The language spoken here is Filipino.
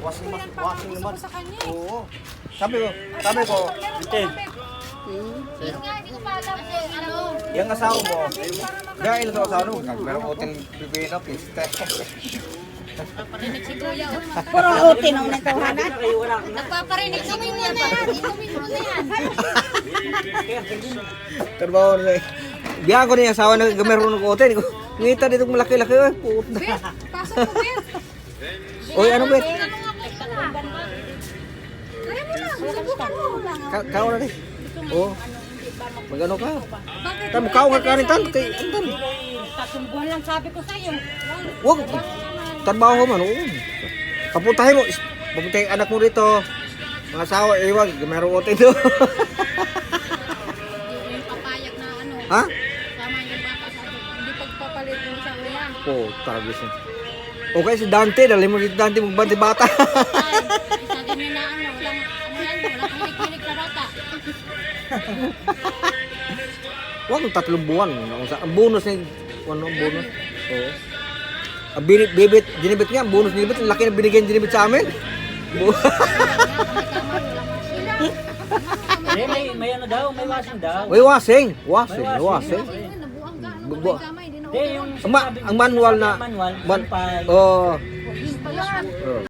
Washing Yan, naman. sa kanya. Oo. Sabi ko, ante, Yun nga, hindi ko pa alam kung ano. yung asawa mo, gaya ito asawa mo, meron hotel Pilipino, piste. Paparinig si Kuya. Puro uti nung nagtawanan. Nagpaparinig si Kuya na yan. Ito mismo na yan. Trabaho na eh. Biyan ko na yung asawa na meron ng hotel. Ngita dito malaki-laki. Puta. Bet, pasok mo, Bet. Oy, ano bet? Ano nga po yun ah? Kaya mo lang, subukan mo. Kao na rin. Oo. Magano ka? Bakit? Tamo kao nga kanin tan kay antan. Tatlong buwan lang sabi ko sa'yo. Wag. Trabaho man oo. Papuntahin mo. Papuntahin anak mo rito. Mga asawa, wag meron hotel do. Yung papayag na ano. Ha? Tama yung bata sa akin. Hindi pagpapalit mo sa ulam. Oh, tarabis na. Okay si Dante, dali mo dito Dante magbante bata. Ay, isa din yun na ano. Walang ano yan. Walang kilig-kilig sa bata. Wag 3 buwan. Ang bonus ni ano ang bonus? Oo. Ang bibit, dinibit nga, ang bonus dinibit, ang laki na binigyan dinibit sa amin. May ano daw, may washing daw. Uy, washing. Washing. Nabuang ka. Ano Bubuha. ka kamay. Di na Hindi, yung Ang manual na. manual, Man, sampay. oh. Yun pala. Oh.